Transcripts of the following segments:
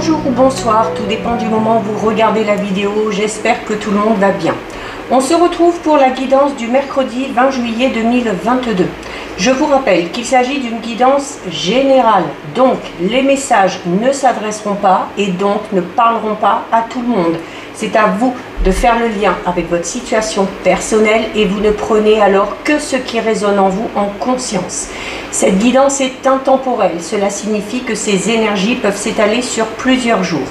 Bonjour ou bonsoir, tout dépend du moment où vous regardez la vidéo, j'espère que tout le monde va bien. On se retrouve pour la guidance du mercredi 20 juillet 2022. Je vous rappelle qu'il s'agit d'une guidance générale, donc les messages ne s'adresseront pas et donc ne parleront pas à tout le monde. C'est à vous de faire le lien avec votre situation personnelle et vous ne prenez alors que ce qui résonne en vous en conscience. Cette guidance est intemporelle, cela signifie que ces énergies peuvent s'étaler sur plusieurs jours.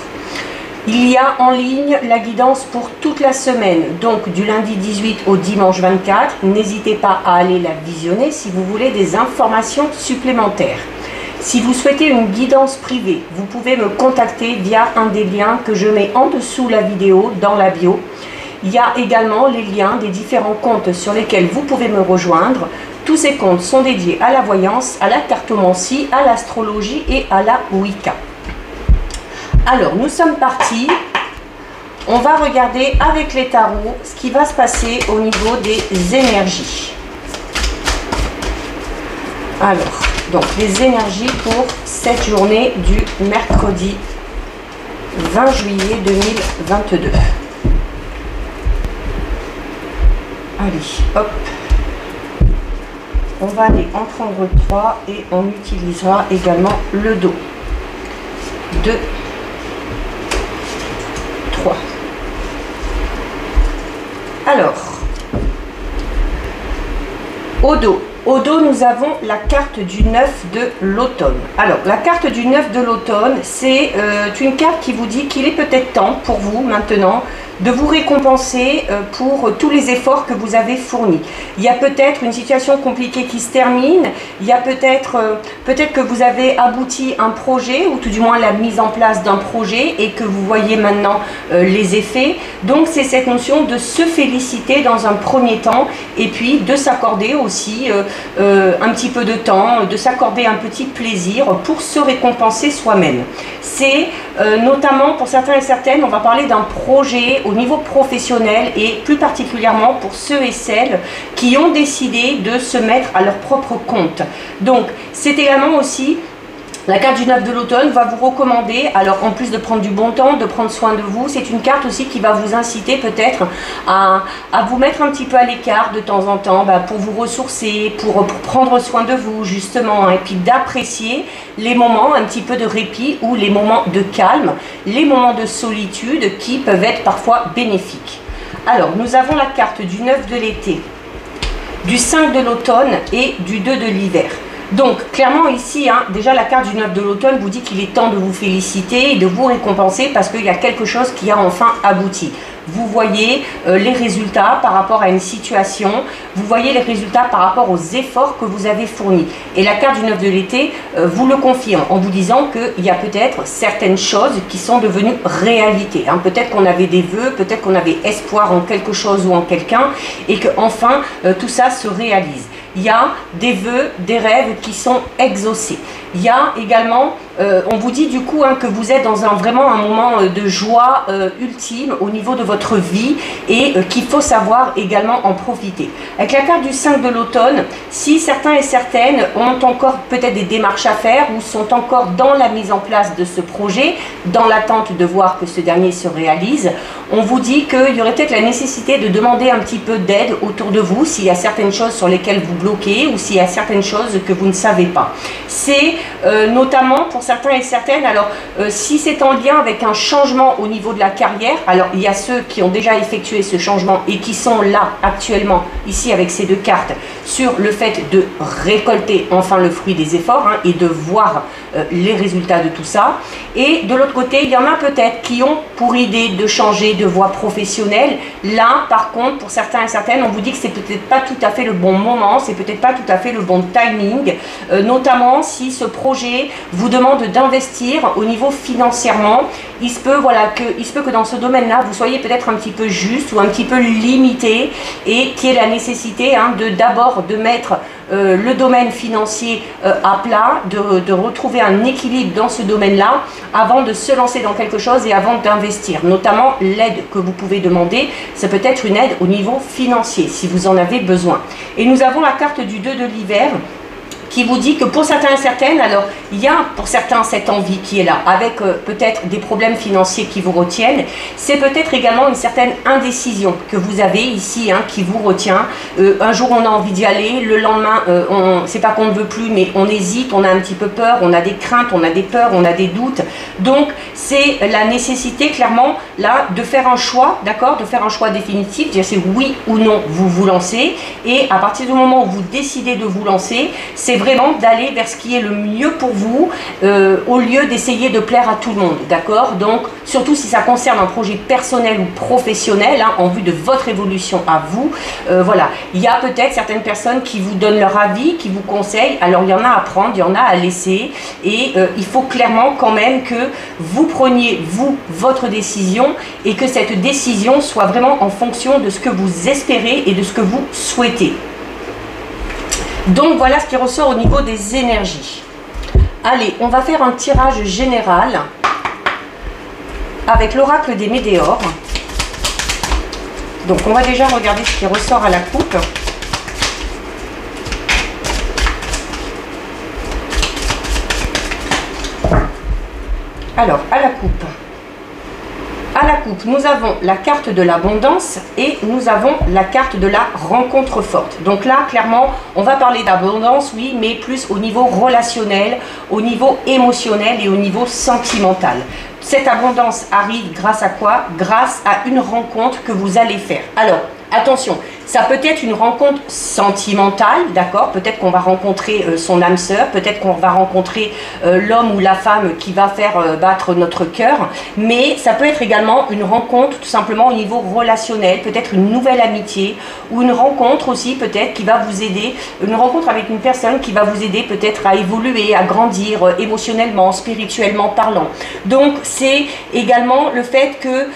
Il y a en ligne la guidance pour toute la semaine, donc du lundi 18 au dimanche 24. N'hésitez pas à aller la visionner si vous voulez des informations supplémentaires. Si vous souhaitez une guidance privée, vous pouvez me contacter via un des liens que je mets en dessous la vidéo, dans la bio. Il y a également les liens des différents comptes sur lesquels vous pouvez me rejoindre. Tous ces comptes sont dédiés à la voyance, à la cartomancie, à l'astrologie et à la Wicca. Alors, nous sommes partis. On va regarder avec les tarots ce qui va se passer au niveau des énergies. Alors, donc les énergies pour cette journée du mercredi 20 juillet 2022. Allez, hop. On va aller en prendre 3 et on utilisera également le dos. 2, 3. Alors, au dos, nous avons la carte du 9 de l'automne. Alors, la carte du 9 de l'automne, c'est une carte qui vous dit qu'il est peut-être temps pour vous maintenant de vous récompenser pour tous les efforts que vous avez fournis. Il y a peut-être une situation compliquée qui se termine, il y a peut-être que vous avez abouti un projet, ou tout du moins la mise en place d'un projet, et que vous voyez maintenant les effets. Donc c'est cette notion de se féliciter dans un premier temps, et puis de s'accorder aussi un petit peu de temps, de s'accorder un petit plaisir pour se récompenser soi-même. C'est notamment pour certains et certaines, on va parler d'un projet au niveau professionnel et plus particulièrement pour ceux et celles qui ont décidé de se mettre à leur propre compte. Donc c'est également aussi la carte du 9 de l'automne va vous recommander, alors en plus de prendre du bon temps, de prendre soin de vous, c'est une carte aussi qui va vous inciter peut-être à vous mettre un petit peu à l'écart de temps en temps pour vous ressourcer, pour prendre soin de vous justement, et puis d'apprécier les moments un petit peu de répit ou les moments de calme, les moments de solitude qui peuvent être parfois bénéfiques. Alors nous avons la carte du 9 de l'été, du 5 de l'automne et du 2 de l'hiver. Donc clairement ici, déjà la carte du 9 de l'automne vous dit qu'il est temps de vous féliciter et de vous récompenser parce qu'il y a quelque chose qui a enfin abouti. Vous voyez les résultats par rapport à une situation, vous voyez les résultats par rapport aux efforts que vous avez fournis. Et la carte du 9 de l'été vous le confirme en vous disant qu'il y a peut-être certaines choses qui sont devenues réalité. Peut-être qu'on avait des vœux, peut-être qu'on avait espoir en quelque chose ou en quelqu'un et que enfin tout ça se réalise. Il y a des vœux, des rêves qui sont exaucés. Il y a également, on vous dit du coup que vous êtes dans vraiment un moment de joie ultime au niveau de votre vie et qu'il faut savoir également en profiter. Avec la carte du 5 de l'automne, si certains et certaines ont encore peut-être des démarches à faire ou sont encore dans la mise en place de ce projet, dans l'attente de voir que ce dernier se réalise, on vous dit qu'il y aurait peut-être la nécessité de demander un petit peu d'aide autour de vous s'il y a certaines choses sur lesquelles vous bloquez ou s'il y a certaines choses que vous ne savez pas. C'est notamment pour certains et certaines, alors si c'est en lien avec un changement au niveau de la carrière, alors il y a ceux qui ont déjà effectué ce changement et qui sont là actuellement, ici avec ces deux cartes, sur le fait de récolter enfin le fruit des efforts et de voir les résultats de tout ça. Et de l'autre côté, il y en a peut-être qui ont pour idée de changer de voie professionnelle. Là, par contre, pour certains et certaines, on vous dit que c'est peut-être pas tout à fait le bon moment, c'est peut-être pas tout à fait le bon timing, notamment si ce projet vous demande d'investir au niveau financièrement. Il se peut que dans ce domaine-là, vous soyez peut-être un petit peu juste ou un petit peu limité et qu'il y ait la nécessité d'abord de mettre le domaine financier à plat, de retrouver un équilibre dans ce domaine-là avant de se lancer dans quelque chose et avant d'investir. Notamment l'aide que vous pouvez demander, ça peut être une aide au niveau financier si vous en avez besoin. Et nous avons la carte du 2 de l'hiver qui vous dit que pour certains et certaines, alors il y a pour certains cette envie qui est là, avec peut-être des problèmes financiers qui vous retiennent. C'est peut-être également une certaine indécision que vous avez ici, hein, qui vous retient. Un jour on a envie d'y aller, le lendemain, c'est pas qu'on ne veut plus, mais on hésite, on a un petit peu peur, on a des craintes, on a des peurs, on a des doutes. Donc c'est la nécessité clairement là de faire un choix, d'accord, de faire un choix définitif, dire c'est oui ou non vous vous lancez, et à partir du moment où vous décidez de vous lancer, c'est vraiment d'aller vers ce qui est le mieux pour vous, au lieu d'essayer de plaire à tout le monde, d'accord. Donc surtout si ça concerne un projet personnel ou professionnel, hein, en vue de votre évolution à vous, voilà, il y a peut-être certaines personnes qui vous donnent leur avis, qui vous conseillent, alors il y en a à prendre, il y en a à laisser, et il faut clairement quand même que vous preniez vous votre décision, et que cette décision soit vraiment en fonction de ce que vous espérez et de ce que vous souhaitez. Donc voilà ce qui ressort au niveau des énergies. Allez, on va faire un tirage général avec l'oracle des météores. Donc on va déjà regarder ce qui ressort à la coupe. Alors, à la coupe. À la coupe, nous avons la carte de l'abondance et nous avons la carte de la rencontre forte. Donc là, clairement, on va parler d'abondance, oui, mais plus au niveau relationnel, au niveau émotionnel et au niveau sentimental. Cette abondance arrive grâce à quoi? Grâce à une rencontre que vous allez faire. Alors, attention, ça peut être une rencontre sentimentale, d'accord? Peut-être qu'on va rencontrer son âme sœur, peut-être qu'on va rencontrer l'homme ou la femme qui va faire battre notre cœur, mais ça peut être également une rencontre tout simplement au niveau relationnel, peut-être une nouvelle amitié, ou une rencontre aussi peut-être qui va vous aider, une rencontre avec une personne qui va vous aider peut-être à évoluer, à grandir émotionnellement, spirituellement parlant. Donc c'est également le fait que,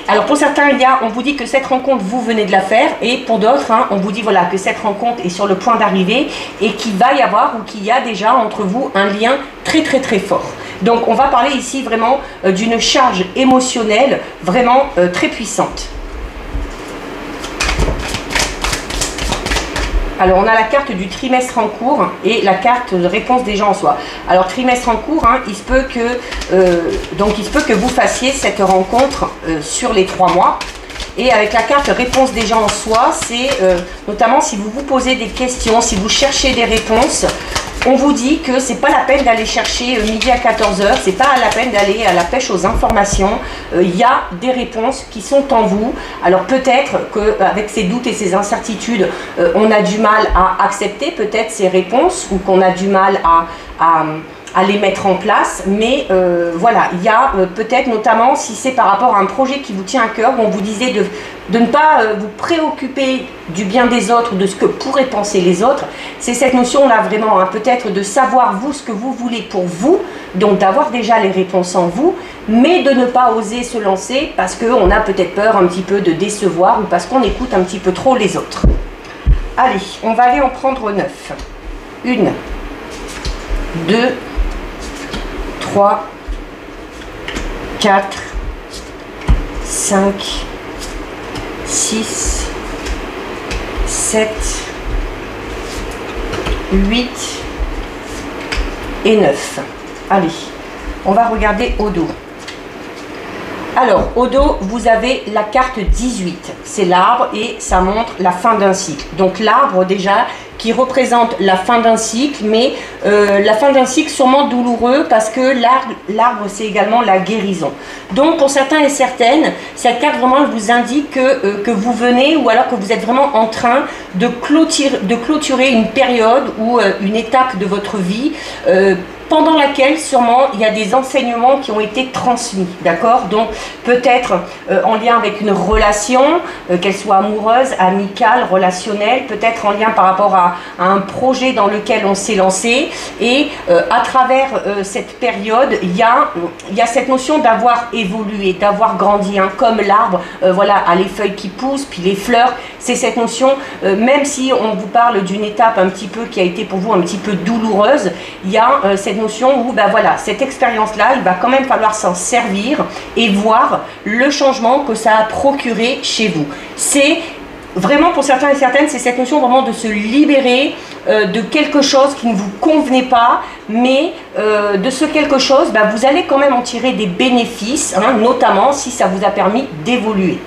alors pour certains, on vous dit que cette rencontre, vous venez de la faire, et pour d'autres, hein, on vous dit voilà que cette rencontre est sur le point d'arriver et qu'il va y avoir ou qu'il y a déjà entre vous un lien très très très fort. Donc on va parler ici vraiment d'une charge émotionnelle vraiment très puissante. Alors on a la carte du trimestre en cours et la carte de réponse des gens en soi. Alors trimestre en cours, hein, il se peut que vous fassiez cette rencontre sur les 3 mois. Et avec la carte réponse des gens en soi, c'est notamment si vous vous posez des questions, si vous cherchez des réponses, on vous dit que c'est pas la peine d'aller chercher midi à 14h, c'est pas la peine d'aller à la pêche aux informations. Il y a des réponses qui sont en vous. Alors peut-être qu'avec ces doutes et ces incertitudes, on a du mal à accepter peut-être ces réponses, ou qu'on a du mal à les mettre en place, mais voilà, il y a peut-être notamment si c'est par rapport à un projet qui vous tient à cœur, où on vous disait de ne pas vous préoccuper du bien des autres, de ce que pourraient penser les autres. C'est cette notion-là vraiment, hein, peut-être de savoir vous ce que vous voulez pour vous, donc d'avoir déjà les réponses en vous, mais de ne pas oser se lancer parce qu'on a peut-être peur un petit peu de décevoir, ou parce qu'on écoute un petit peu trop les autres. Allez, on va aller en prendre 9. 1, 2, 3, 4, 5, 6, 7, 8 et 9. Allez, on va regarder au dos. Alors, au dos, vous avez la carte 18. C'est l'arbre et ça montre la fin d'un cycle. Donc l'arbre déjà qui représente la fin d'un cycle, mais la fin d'un cycle sûrement douloureux, parce que l'arbre c'est également la guérison. Donc pour certains et certaines, cette carte vraiment vous indique que vous venez, ou alors que vous êtes vraiment en train de clôturer une période ou une étape de votre vie, pendant laquelle sûrement il y a des enseignements qui ont été transmis, d'accord? Donc peut-être en lien avec une relation, qu'elle soit amoureuse, amicale, relationnelle, peut-être en lien par rapport à un projet dans lequel on s'est lancé, et à travers cette période, il y a cette notion d'avoir évolué, d'avoir grandi, hein, comme l'arbre, voilà, a les feuilles qui poussent, puis les fleurs, c'est cette notion, même si on vous parle d'une étape un petit peu qui a été pour vous un petit peu douloureuse, il y a cette notion où, ben voilà, cette expérience-là, il va quand même falloir s'en servir et voir le changement que ça a procuré chez vous. C'est vraiment pour certains et certaines, c'est cette notion vraiment de se libérer de quelque chose qui ne vous convenait pas, mais de ce quelque chose, vous allez quand même en tirer des bénéfices, hein, notamment si ça vous a permis d'évoluer.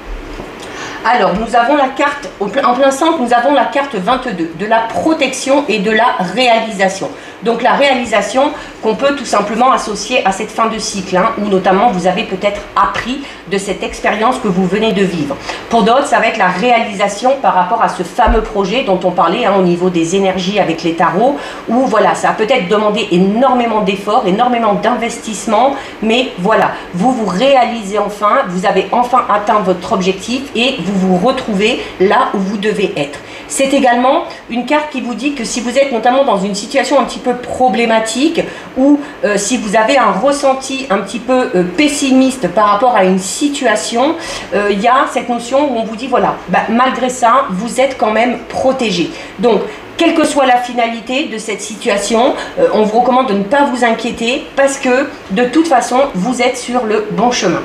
Alors, nous avons la carte, en plein centre, nous avons la carte 22, de la protection et de la réalisation. Donc la réalisation qu'on peut tout simplement associer à cette fin de cycle, hein, où notamment vous avez peut-être appris de cette expérience que vous venez de vivre. Pour d'autres, ça va être la réalisation par rapport à ce fameux projet dont on parlait, hein, au niveau des énergies avec les tarots, où voilà, ça a peut-être demandé énormément d'efforts, énormément d'investissements, mais voilà, vous vous réalisez enfin, vous avez enfin atteint votre objectif et vous vous retrouvez là où vous devez être. C'est également une carte qui vous dit que si vous êtes notamment dans une situation un petit peu problématique ou si vous avez un ressenti un petit peu pessimiste par rapport à une situation, il y a cette notion où on vous dit voilà, malgré ça, vous êtes quand même protégé. Donc, quelle que soit la finalité de cette situation, on vous recommande de ne pas vous inquiéter parce que de toute façon, vous êtes sur le bon chemin.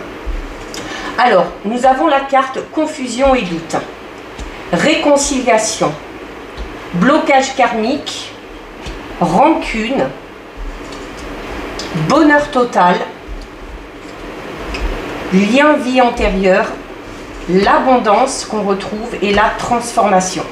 Alors, nous avons la carte confusion et doute, réconciliation, blocage karmique, rancune, bonheur total, lien vie antérieure, l'abondance qu'on retrouve et la transformation.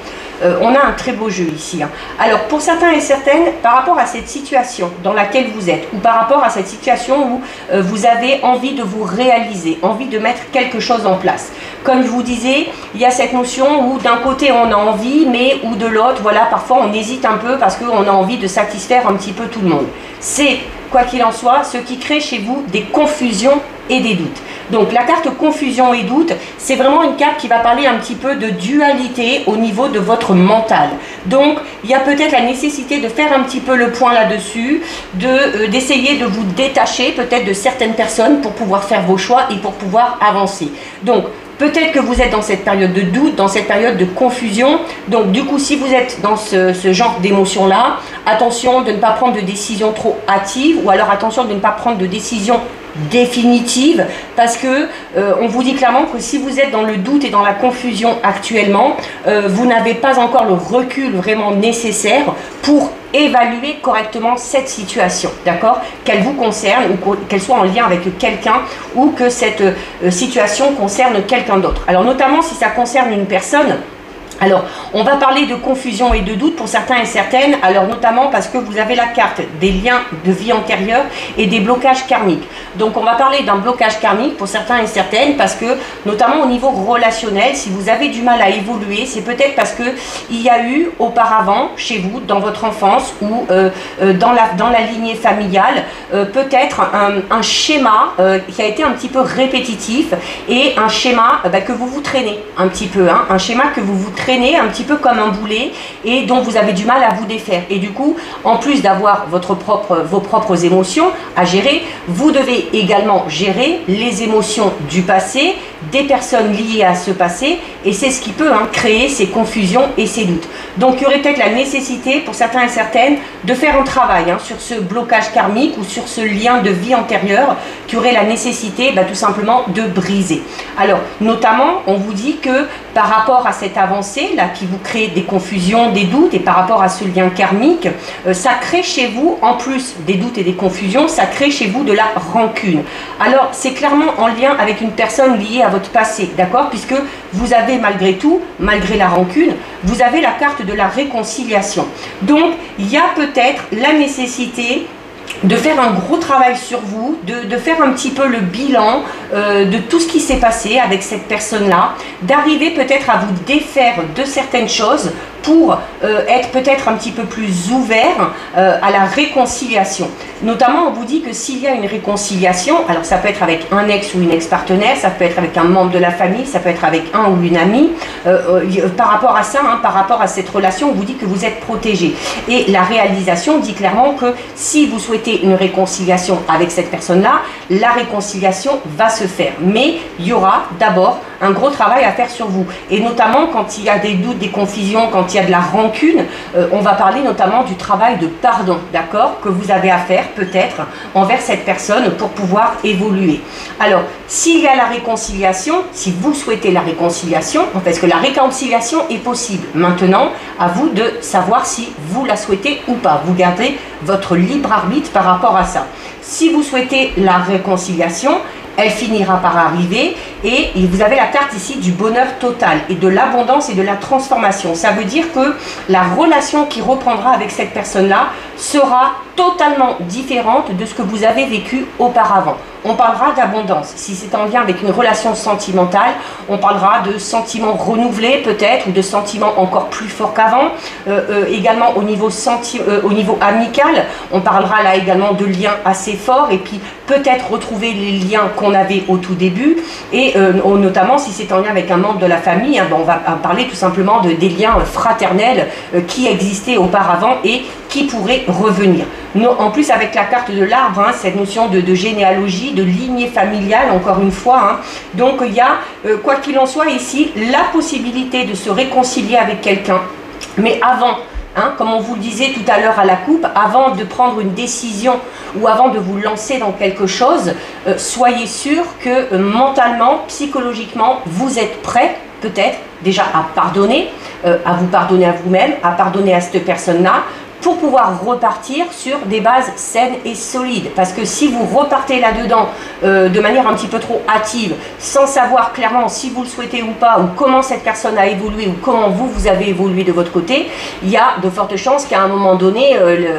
On a un très beau jeu ici, hein. Alors pour certains et certaines, par rapport à cette situation dans laquelle vous êtes, ou par rapport à cette situation où vous avez envie de vous réaliser, envie de mettre quelque chose en place. Comme je vous disais, il y a cette notion où d'un côté on a envie, mais ou de l'autre, voilà, parfois on hésite un peu parce qu'on a envie de satisfaire un petit peu tout le monde. C'est, quoi qu'il en soit, ce qui crée chez vous des confusions et des doutes. Donc la carte confusion et doute, c'est vraiment une carte qui va parler un petit peu de dualité au niveau de votre mental. Donc il y a peut-être la nécessité de faire un petit peu le point là-dessus, d'essayer de vous détacher peut-être de certaines personnes pour pouvoir faire vos choix et pour pouvoir avancer. Donc peut-être que vous êtes dans cette période de doute, dans cette période de confusion. Donc du coup, si vous êtes dans ce genre d'émotion-là, attention de ne pas prendre de décision trop hâtive ou alors attention de ne pas prendre de décision définitive parce que on vous dit clairement que si vous êtes dans le doute et dans la confusion actuellement, vous n'avez pas encore le recul vraiment nécessaire pour évaluer correctement cette situation, d'accord, qu'elle vous concerne ou qu'elle soit en lien avec quelqu'un ou que cette situation concerne quelqu'un d'autre. Alors notamment si ça concerne une personne. Alors, on va parler de confusion et de doute pour certains et certaines, alors notamment parce que vous avez la carte des liens de vie antérieure et des blocages karmiques. Donc, on va parler d'un blocage karmique pour certains et certaines parce que, notamment au niveau relationnel, si vous avez du mal à évoluer, c'est peut-être parce que il y a eu auparavant, chez vous, dans votre enfance ou dans la lignée familiale, peut-être un schéma qui a été un petit peu répétitif et un schéma que vous vous traînez un petit peu, hein, un schéma que vous traînez un petit peu comme un boulet et dont vous avez du mal à vous défaire. Et du coup, en plus d'avoir vos propres émotions à gérer, vous devez également gérer les émotions du passé, des personnes liées à ce passé, et c'est ce qui peut créer ces confusions et ces doutes. Donc il y aurait peut-être la nécessité pour certains et certaines de faire un travail sur ce blocage karmique ou sur ce lien de vie antérieure qui aurait la nécessité tout simplement de briser. Alors notamment, on vous dit que par rapport à cette avancée là qui vous crée des confusions, des doutes, et par rapport à ce lien karmique, ça crée chez vous, en plus des doutes et des confusions, ça crée chez vous de la rancune. Alors c'est clairement en lien avec une personne liée à votre passé, d'accord, puisque vous avez malgré tout, malgré la rancune, vous avez la carte de la réconciliation. Donc il y a peut-être la nécessité de faire un gros travail sur vous, de faire un petit peu le bilan de tout ce qui s'est passé avec cette personne-là, d'arriver peut-être à vous défaire de certaines choses pour être peut-être un petit peu plus ouvert à la réconciliation. Notamment, on vous dit que s'il y a une réconciliation, alors ça peut être avec un ex ou une ex-partenaire, ça peut être avec un membre de la famille, ça peut être avec un ou une amie, par rapport à ça, par rapport à cette relation, on vous dit que vous êtes protégé. Et la réalisation dit clairement que si vous souhaitez une réconciliation avec cette personne-là, la réconciliation va se faire. Mais il y aura d'abord un gros travail à faire sur vous. Et notamment quand il y a des doutes, des confusions, quand il y a de la rancune, on va parler notamment du travail de pardon, d'accord, que vous avez à faire peut-être envers cette personne pour pouvoir évoluer. Alors, s'il y a la réconciliation, si vous souhaitez la réconciliation, parce que la réconciliation est possible. Maintenant, à vous de savoir si vous la souhaitez ou pas. Vous gardez votre libre arbitre par rapport à ça. Si vous souhaitez la réconciliation, elle finira par arriver et vous avez la carte ici du bonheur total et de l'abondance et de la transformation. Ça veut dire que la relation qui reprendra avec cette personne-là sera totalement différente de ce que vous avez vécu auparavant. On parlera d'abondance. Si c'est en lien avec une relation sentimentale, on parlera de sentiments renouvelés peut-être, ou de sentiments encore plus forts qu'avant. Également au niveau amical, on parlera là également de liens assez forts et puis peut-être retrouver les liens qu'on avait au tout début. Et notamment si c'est en lien avec un membre de la famille, on va parler tout simplement des liens fraternels qui existaient auparavant et qui pourraient revenir. En plus avec la carte de l'arbre, cette notion de généalogie, de lignée familiale, encore une fois. Donc il y a, quoi qu'il en soit ici, la possibilité de se réconcilier avec quelqu'un. Mais avant, comme on vous le disait tout à l'heure à la coupe, avant de prendre une décision ou avant de vous lancer dans quelque chose, soyez sûr que mentalement, psychologiquement, vous êtes prêt peut-être déjà à pardonner, à vous pardonner à vous-même, à pardonner à cette personne-là, pour pouvoir repartir sur des bases saines et solides. Parce que si vous repartez là-dedans de manière un petit peu trop hâtive, sans savoir clairement si vous le souhaitez ou pas, ou comment cette personne a évolué, ou comment vous avez évolué de votre côté, il y a de fortes chances qu'à un moment donné,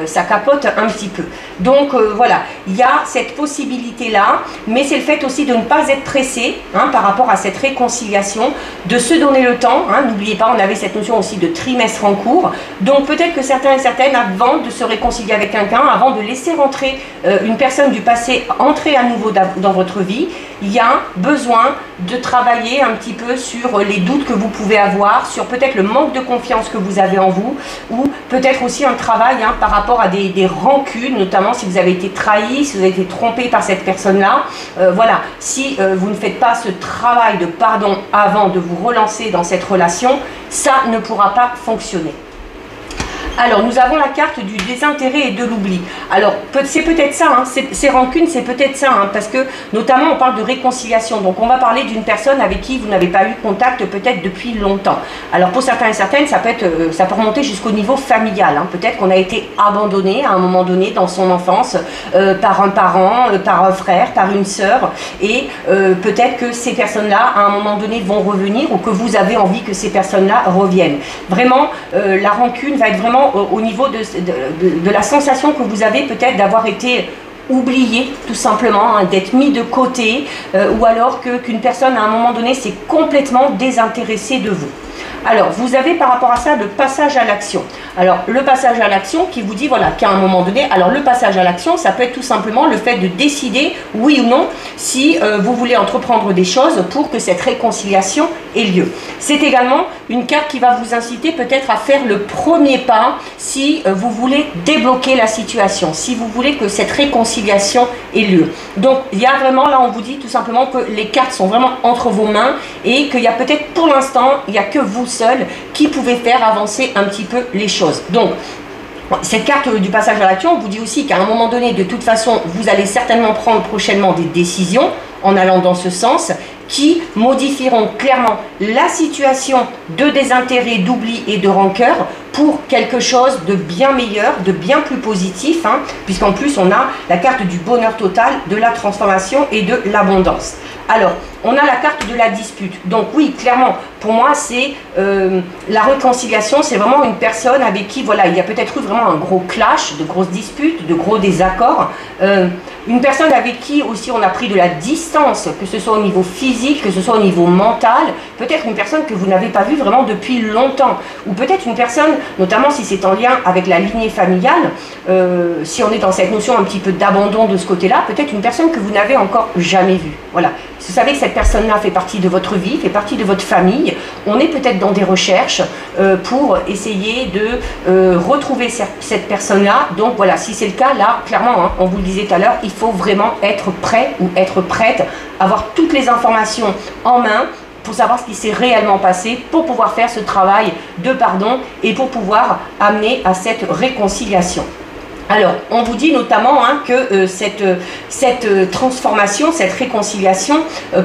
ça capote un petit peu. Donc voilà, il y a cette possibilité-là, mais c'est le fait aussi de ne pas être pressé par rapport à cette réconciliation, de se donner le temps. N'oubliez pas, on avait cette notion aussi de trimestre en cours. Donc peut-être que certains et certaines, avant de se réconcilier avec quelqu'un, avant de laisser rentrer une personne du passé entrer à nouveau dans votre vie, il y a besoin de travailler un petit peu sur les doutes que vous pouvez avoir, sur peut-être le manque de confiance que vous avez en vous, ou peut-être aussi un travail par rapport à des rancunes, notamment si vous avez été trahi, si vous avez été trompé par cette personne-là. Voilà, si vous ne faites pas ce travail de pardon avant de vous relancer dans cette relation, ça ne pourra pas fonctionner. Alors, nous avons la carte du désintérêt et de l'oubli. Alors, c'est peut-être ça, ces rancunes, c'est peut-être ça, parce que, notamment, on parle de réconciliation. Donc, on va parler d'une personne avec qui vous n'avez pas eu contact peut-être depuis longtemps. Alors, pour certains et certaines, ça peut remonter jusqu'au niveau familial. Peut-être qu'on a été abandonné à un moment donné dans son enfance par un parent, par un frère, par une sœur. Et peut-être que ces personnes-là, à un moment donné, vont revenir ou que vous avez envie que ces personnes-là reviennent. Vraiment, la rancune va être vraiment au niveau de la sensation que vous avez peut-être d'avoir été oublié tout simplement, d'être mis de côté, ou alors qu'une personne à un moment donné s'est complètement désintéressée de vous. Alors, vous avez par rapport à ça le passage à l'action. Alors, le passage à l'action qui vous dit, voilà, qu'à un moment donné, alors le passage à l'action, ça peut être tout simplement le fait de décider, oui ou non, si vous voulez entreprendre des choses pour que cette réconciliation ait lieu. C'est également une carte qui va vous inciter peut-être à faire le premier pas si vous voulez débloquer la situation, si vous voulez que cette réconciliation ait lieu. Donc, il y a vraiment, là, on vous dit tout simplement que les cartes sont vraiment entre vos mains et qu'il y a peut-être pour l'instant, il n'y a que vous seul qui pouvez faire avancer un petit peu les choses. Donc, cette carte du passage à l'action vous dit aussi qu'à un moment donné, de toute façon, vous allez certainement prendre prochainement des décisions en allant dans ce sens qui modifieront clairement la situation de désintérêt, d'oubli et de rancœur pour quelque chose de bien meilleur, de bien plus positif, puisqu'en plus on a la carte du bonheur total, de la transformation et de l'abondance. Alors, on a la carte de la dispute. Donc oui, clairement, pour moi, c'est la réconciliation, c'est vraiment une personne avec qui, voilà, il y a peut-être eu vraiment un gros clash, de grosses disputes, de gros désaccords. Une personne avec qui aussi on a pris de la distance, que ce soit au niveau physique, que ce soit au niveau mental. Peut-être une personne que vous n'avez pas vue vraiment depuis longtemps. Ou peut-être une personne, notamment si c'est en lien avec la lignée familiale, si on est dans cette notion un petit peu d'abandon de ce côté-là, peut-être une personne que vous n'avez encore jamais vue. Voilà. Vous savez que cette personne-là fait partie de votre vie, fait partie de votre famille. On est peut-être dans des recherches pour essayer de retrouver cette personne-là. Donc voilà, si c'est le cas, là, clairement, on vous le disait tout à l'heure, il faut vraiment être prêt ou être prête, avoir toutes les informations en main pour savoir ce qui s'est réellement passé, pour pouvoir faire ce travail de pardon et pour pouvoir amener à cette réconciliation. Alors, on vous dit notamment que cette transformation, cette réconciliation,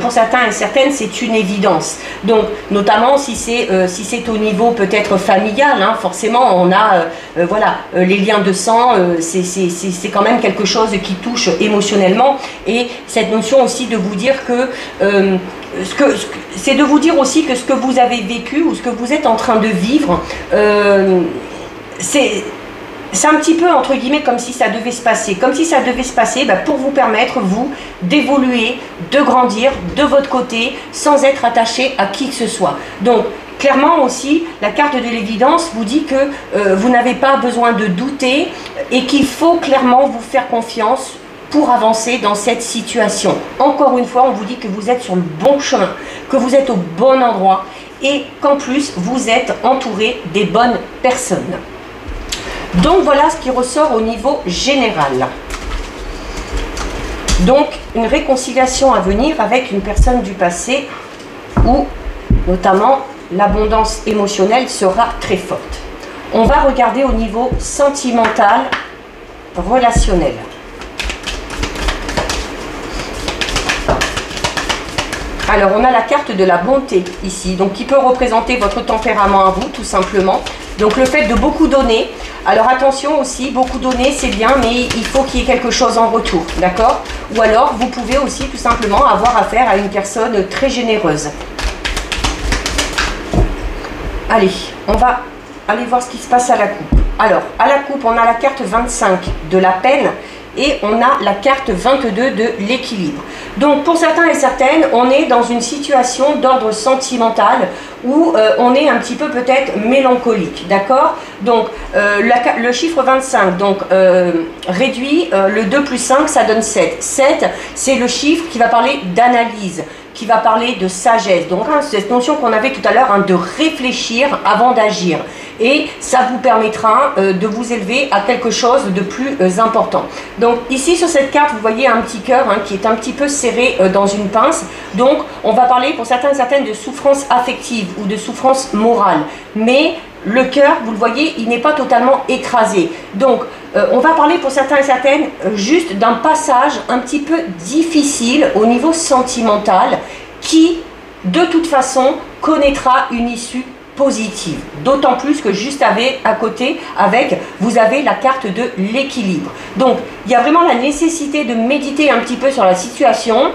pour certains et certaines, c'est une évidence. Donc, notamment si c'est au niveau peut-être familial, forcément, on a voilà, les liens de sang, c'est quand même quelque chose qui touche émotionnellement. Et cette notion aussi de vous dire que c'est de vous dire aussi que ce que vous avez vécu ou ce que vous êtes en train de vivre, c'est un petit peu, entre guillemets, comme si ça devait se passer. Comme si ça devait se passer pour vous permettre, vous, d'évoluer, de grandir de votre côté, sans être attaché à qui que ce soit. Donc, clairement aussi, la carte de l'évidence vous dit que vous n'avez pas besoin de douter et qu'il faut clairement vous faire confiance pour avancer dans cette situation. Encore une fois, on vous dit que vous êtes sur le bon chemin, que vous êtes au bon endroit et qu'en plus, vous êtes entouré des bonnes personnes. Donc voilà ce qui ressort au niveau général. Donc une réconciliation à venir avec une personne du passé où notamment l'abondance émotionnelle sera très forte. On va regarder au niveau sentimental, relationnel. Alors on a la carte de la bonté ici, donc qui peut représenter votre tempérament à vous tout simplement. Donc le fait de beaucoup donner. Alors attention aussi, beaucoup donner c'est bien, mais il faut qu'il y ait quelque chose en retour, d'accord? Ou alors vous pouvez aussi tout simplement avoir affaire à une personne très généreuse. Allez, on va aller voir ce qui se passe à la coupe. Alors, à la coupe, on a la carte 25 de la peine et on a la carte 22 de l'équilibre. Donc pour certains et certaines, on est dans une situation d'ordre sentimental où on est un petit peu peut-être mélancolique, d'accord? Donc le chiffre 25, donc réduit, le 2 plus 5, ça donne 7. 7, c'est le chiffre qui va parler d'analyse, qui va parler de sagesse. Donc cette notion qu'on avait tout à l'heure de réfléchir avant d'agir. Et ça vous permettra de vous élever à quelque chose de plus important. Donc ici sur cette carte, vous voyez un petit cœur qui est un petit peu serré dans une pince. Donc on va parler pour certains et certaines de souffrance affective ou de souffrance morale. Mais le cœur, vous le voyez, il n'est pas totalement écrasé. Donc on va parler pour certains et certaines juste d'un passage un petit peu difficile au niveau sentimental qui, de toute façon, connaîtra une issue positive. D'autant plus que juste à côté, vous avez la carte de l'équilibre. Donc, il y a vraiment la nécessité de méditer un petit peu sur la situation,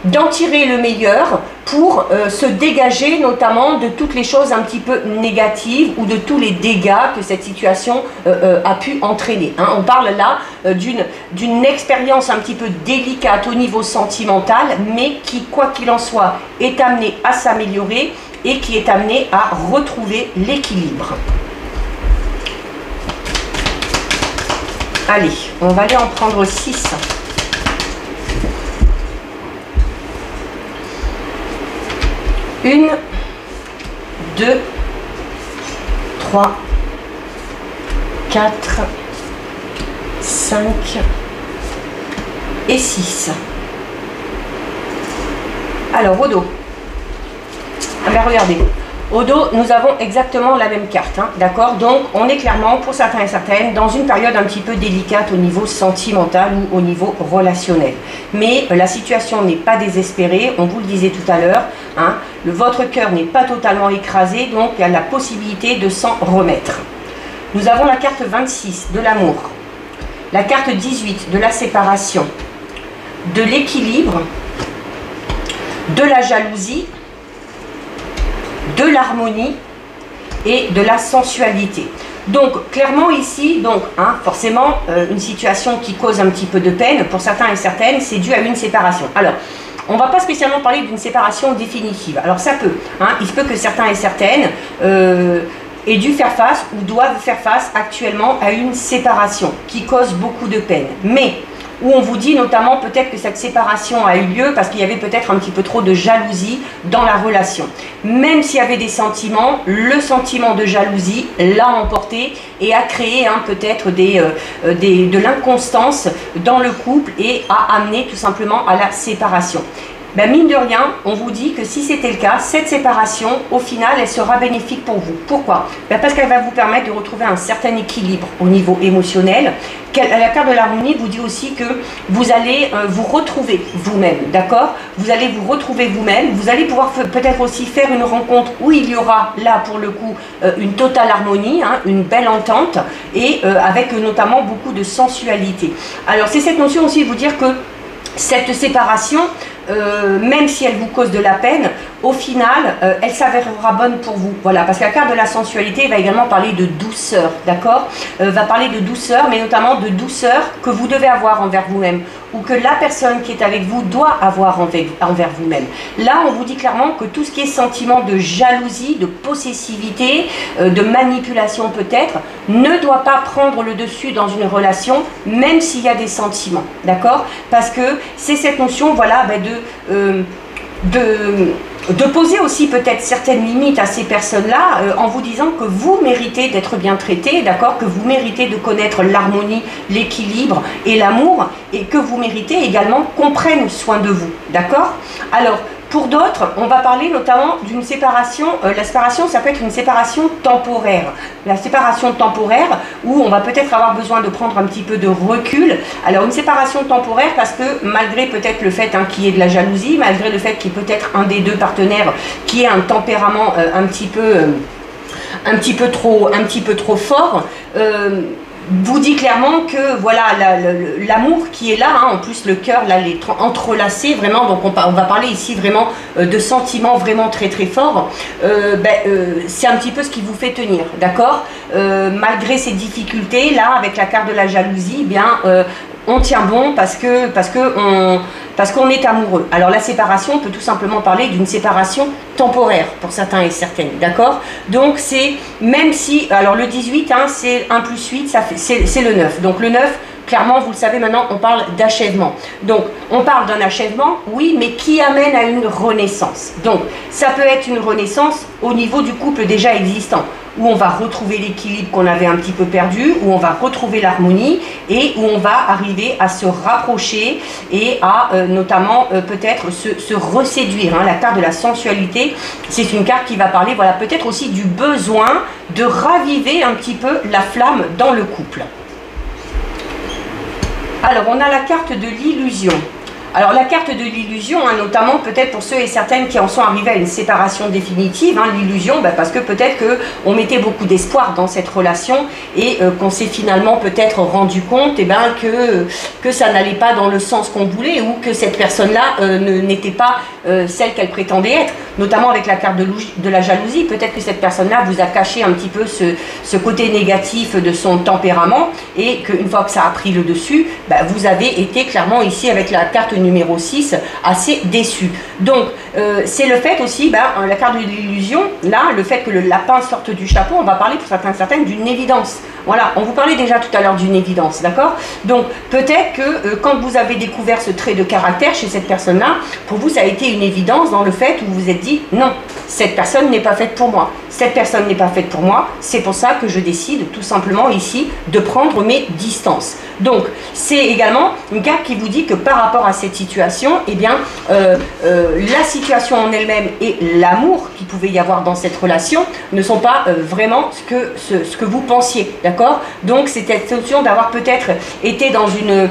d'en tirer le meilleur pour se dégager notamment de toutes les choses un petit peu négatives ou de tous les dégâts que cette situation a pu entraîner. On parle là d'une expérience un petit peu délicate au niveau sentimental, mais qui, quoi qu'il en soit, est amenée à s'améliorer et qui est amenée à retrouver l'équilibre. Allez, on va aller en prendre 6. Une, 2, 3, 4, 5 et 6. Alors, au dos. Ah ben regardez, au dos, nous avons exactement la même carte, d'accord? Donc, on est clairement, pour certains et certaines, dans une période un petit peu délicate au niveau sentimental ou au niveau relationnel. Mais la situation n'est pas désespérée, on vous le disait tout à l'heure, votre cœur n'est pas totalement écrasé, donc il y a la possibilité de s'en remettre. Nous avons la carte 26 de l'amour, la carte 18 de la séparation, de l'équilibre, de la jalousie, de l'harmonie et de la sensualité. Donc clairement ici, forcément une situation qui cause un petit peu de peine pour certains et certaines, c'est dû à une séparation. Alors on ne va pas spécialement parler d'une séparation définitive. Alors ça peut, il se peut que certains et certaines aient dû faire face ou doivent faire face actuellement à une séparation qui cause beaucoup de peine. Mais où on vous dit notamment peut-être que cette séparation a eu lieu parce qu'il y avait peut-être un petit peu trop de jalousie dans la relation. Même s'il y avait des sentiments, le sentiment de jalousie l'a emporté et a créé peut-être de l'inconstance dans le couple et a amené tout simplement à la séparation. ben mine de rien, on vous dit que si c'était le cas, cette séparation, au final, elle sera bénéfique pour vous. Pourquoi? Ben parce qu'elle va vous permettre de retrouver un certain équilibre au niveau émotionnel. La carte de l'harmonie vous dit aussi que vous allez vous retrouver vous-même, d'accord? Vous allez vous retrouver vous-même, vous allez pouvoir peut-être aussi faire une rencontre où il y aura, là pour le coup, une totale harmonie, hein, une belle entente, et avec notamment beaucoup de sensualité. Alors c'est cette notion aussi de vous dire que cette séparation, même si elle vous cause de la peine, au final, elle s'avérera bonne pour vous. Voilà, parce que la carte de la sensualité va également parler de douceur, d'accord? Va parler de douceur, mais notamment de douceur que vous devez avoir envers vous-même, ou que la personne qui est avec vous doit avoir envers vous-même. Là, on vous dit clairement que tout ce qui est sentiment de jalousie, de possessivité, de manipulation peut-être, ne doit pas prendre le dessus dans une relation, même s'il y a des sentiments, d'accord? Parce que c'est cette notion, voilà, de poser aussi peut-être certaines limites à ces personnes-là en vous disant que vous méritez d'être bien traité, d'accord, que vous méritez de connaître l'harmonie, l'équilibre et l'amour, et que vous méritez également qu'on prenne soin de vous, d'accord? Alors, pour d'autres, on va parler notamment d'une séparation. La séparation, ça peut être une séparation temporaire. La séparation temporaire, où on va peut-être avoir besoin de prendre un petit peu de recul. Alors, une séparation temporaire, parce que malgré peut-être le fait qu'il y ait de la jalousie, malgré le fait qu'il y ait peut-être un des deux partenaires qui ait un tempérament un petit peu trop fort, vous dit clairement que voilà l'amour qui est là, hein, en plus le cœur là, les entrelacés vraiment, donc on va parler ici vraiment de sentiments vraiment très très forts, c'est un petit peu ce qui vous fait tenir, d'accord, malgré ces difficultés là avec la carte de la jalousie, eh bien on tient bon parce qu'on est amoureux. Alors la séparation, on peut tout simplement parler d'une séparation temporaire pour certains et certaines, d'accord? Donc c'est, même si, alors le 18, hein, c'est 1 plus 8, c'est le 9. Donc le 9, clairement, vous le savez maintenant, on parle d'achèvement. Donc on parle d'un achèvement, oui, mais qui amène à une renaissance. Donc ça peut être une renaissance au niveau du couple déjà existant, où on va retrouver l'équilibre qu'on avait un petit peu perdu, où on va retrouver l'harmonie et où on va arriver à se rapprocher et à notamment peut-être se reséduire. Hein. La carte de la sensualité, c'est une carte qui va parler, voilà, peut-être aussi du besoin de raviver un petit peu la flamme dans le couple. Alors, on a la carte de l'illusion. Alors, la carte de l'illusion, hein, notamment peut-être pour ceux et certaines qui en sont arrivés à une séparation définitive, hein, l'illusion, parce que peut-être qu'on mettait beaucoup d'espoir dans cette relation et qu'on s'est finalement peut-être rendu compte que ça n'allait pas dans le sens qu'on voulait, ou que cette personne-là n'était pas celle qu'elle prétendait être, notamment avec la carte de la jalousie. Peut-être que cette personne-là vous a caché un petit peu ce côté négatif de son tempérament, et qu'une fois que ça a pris le dessus, vous avez été clairement ici avec la carte numéro 6 assez déçu. Donc c'est le fait aussi, la carte de l'illusion, là, le fait que le lapin sorte du chapeau, on va parler pour certains et certaines d'une évidence. Voilà, on vous parlait déjà tout à l'heure d'une évidence, d'accord? Donc peut-être que quand vous avez découvert ce trait de caractère chez cette personne-là, pour vous ça a été une évidence dans le fait où vous vous êtes dit non, cette personne n'est pas faite pour moi, cette personne n'est pas faite pour moi, c'est pour ça que je décide tout simplement ici de prendre mes distances. Donc c'est également une carte qui vous dit que par rapport à cette situation, eh bien la situation en elle-même et l'amour qu'il pouvait y avoir dans cette relation ne sont pas vraiment ce que vous pensiez, d'accord? Donc c'est cette notion d'avoir peut-être été dans une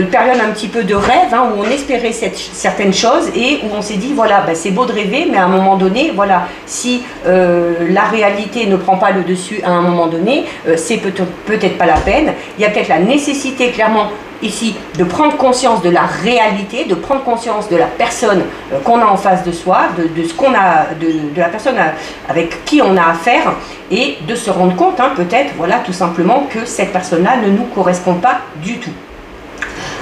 période un petit peu de rêve, hein, où on espérait certaines choses et où on s'est dit voilà, c'est beau de rêver, mais à un moment donné, voilà, si la réalité ne prend pas le dessus à un moment donné, c'est peut-être pas la peine. Il y a peut-être la nécessité clairement ici de prendre conscience de la réalité, de prendre conscience de la personne qu'on a en face de soi, de ce qu'on a, de la personne avec qui on a affaire, et de se rendre compte, hein, peut-être, voilà, tout simplement que cette personne-là ne nous correspond pas du tout.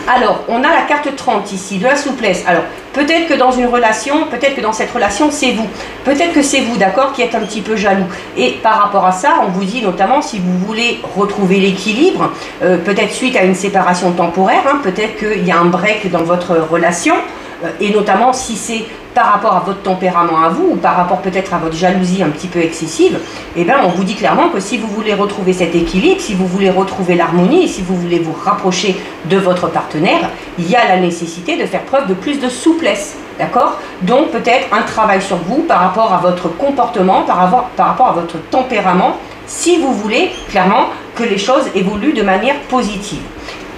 Alors, on a la carte 30 ici, de la souplesse. Alors, peut-être que dans une relation, peut-être que dans cette relation, c'est vous. Peut-être que c'est vous, d'accord, qui êtes un petit peu jaloux. Et par rapport à ça, on vous dit notamment, si vous voulez retrouver l'équilibre, peut-être suite à une séparation temporaire, hein, peut-être qu'il y a un break dans votre relation, et notamment si c'est par rapport à votre tempérament à vous, ou par rapport peut-être à votre jalousie un petit peu excessive, eh bien on vous dit clairement que si vous voulez retrouver cet équilibre, si vous voulez retrouver l'harmonie, et si vous voulez vous rapprocher de votre partenaire, il y a la nécessité de faire preuve de plus de souplesse. D'accord? Donc peut-être un travail sur vous par rapport à votre comportement, par rapport à votre tempérament, si vous voulez clairement que les choses évoluent de manière positive.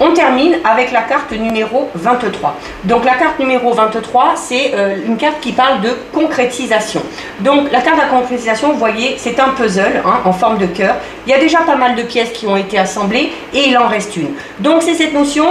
On termine avec la carte numéro 23. Donc la carte numéro 23, c'est une carte qui parle de concrétisation. Donc la carte de la concrétisation, vous voyez, c'est un puzzle hein, en forme de cœur. Il y a déjà pas mal de pièces qui ont été assemblées et il en reste une. Donc c'est cette notion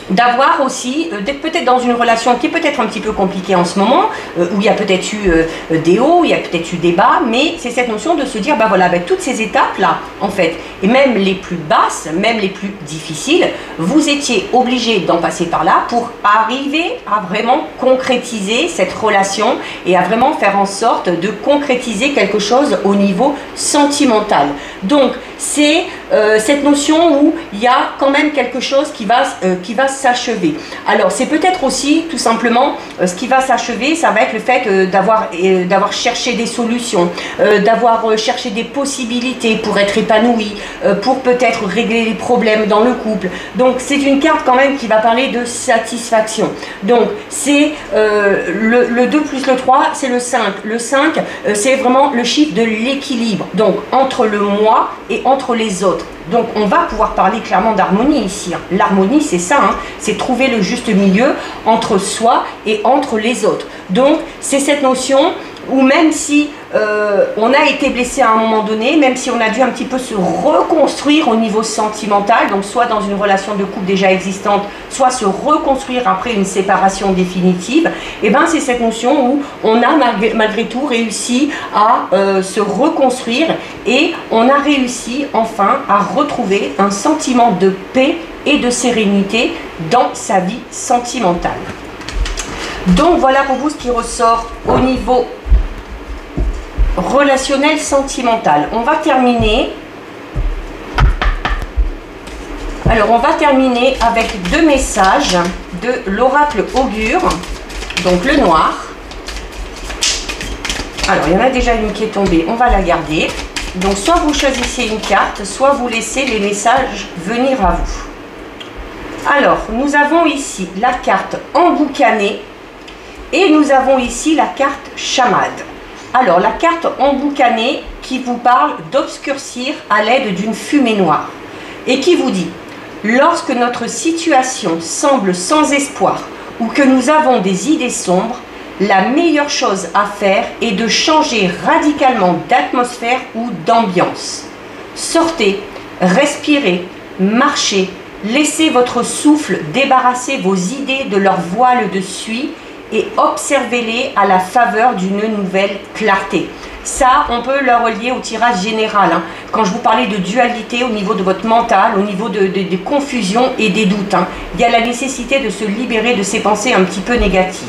d'avoir aussi, d'être peut-être dans une relation qui est peut-être un petit peu compliquée en ce moment, où il y a peut-être eu des hauts, il y a peut-être eu des bas, mais c'est cette notion de se dire, bah voilà, avec toutes ces étapes-là, en fait, et même les plus basses, même les plus difficiles, vous étiez obligé d'en passer par là pour arriver à vraiment concrétiser cette relation et à vraiment faire en sorte de concrétiser quelque chose au niveau sentimental. Donc, c'est cette notion où il y a quand même quelque chose qui va s'achever. Alors c'est peut-être aussi tout simplement ce qui va s'achever, ça va être le fait d'avoir cherché des solutions, d'avoir cherché des possibilités pour être épanoui, pour peut-être régler les problèmes dans le couple. Donc c'est une carte quand même qui va parler de satisfaction. Donc c'est le 2 plus le 3, c'est le 5. Le 5, c'est vraiment le chiffre de l'équilibre. Donc entre le moi et entre les autres. Donc on va pouvoir parler clairement d'harmonie ici. L'harmonie c'est ça, hein, c'est trouver le juste milieu entre soi et entre les autres. Donc c'est cette notion où même si on a été blessé à un moment donné, même si on a dû un petit peu se reconstruire au niveau sentimental, donc soit dans une relation de couple déjà existante, soit se reconstruire après une séparation définitive, et ben c'est cette notion où on a malgré tout réussi à se reconstruire et on a réussi enfin à retrouver un sentiment de paix et de sérénité dans sa vie sentimentale. Donc voilà pour vous ce qui ressort au niveau relationnel sentimental. On va terminer. Alors on va terminer avec deux messages de l'oracle augure, donc le noir. Alors il y en a déjà une qui est tombée, on va la garder. Donc soit vous choisissez une carte, soit vous laissez les messages venir à vous. Alors nous avons ici la carte emboucanée et nous avons ici la carte chamade. Alors, la carte emboucanée qui vous parle d'obscurcir à l'aide d'une fumée noire et qui vous dit, lorsque notre situation semble sans espoir ou que nous avons des idées sombres, la meilleure chose à faire est de changer radicalement d'atmosphère ou d'ambiance. Sortez, respirez, marchez, laissez votre souffle débarrasser vos idées de leur voile de suie et observez-les à la faveur d'une nouvelle clarté. Ça, on peut le relier au tirage général. Hein. Quand je vous parlais de dualité au niveau de votre mental, au niveau des confusions et des doutes, hein, il y a la nécessité de se libérer de ces pensées un petit peu négatives.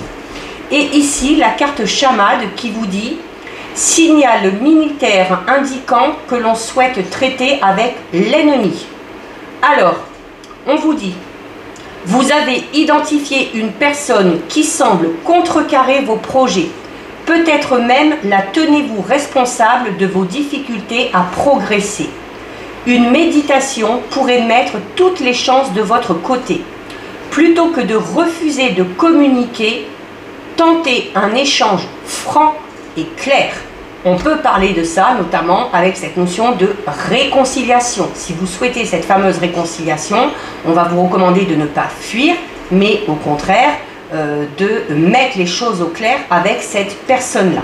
Et ici, la carte chamade qui vous dit « Signal militaire indiquant que l'on souhaite traiter avec l'ennemi ». Alors, on vous dit « Vous avez identifié une personne qui semble contrecarrer vos projets. Peut-être même la tenez-vous responsable de vos difficultés à progresser. Une méditation pourrait mettre toutes les chances de votre côté. Plutôt que de refuser de communiquer, tentez un échange franc et clair. On peut parler de ça, notamment avec cette notion de réconciliation. Si vous souhaitez cette fameuse réconciliation, on va vous recommander de ne pas fuir, mais au contraire, de mettre les choses au clair avec cette personne-là.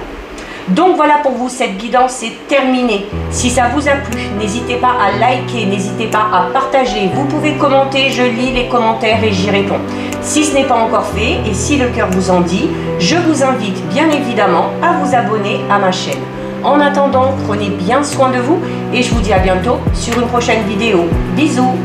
Donc voilà pour vous, cette guidance est terminée. Si ça vous a plu, n'hésitez pas à liker, n'hésitez pas à partager. Vous pouvez commenter, je lis les commentaires et j'y réponds. Si ce n'est pas encore fait et si le cœur vous en dit, je vous invite bien évidemment à vous abonner à ma chaîne. En attendant, prenez bien soin de vous et je vous dis à bientôt sur une prochaine vidéo. Bisous!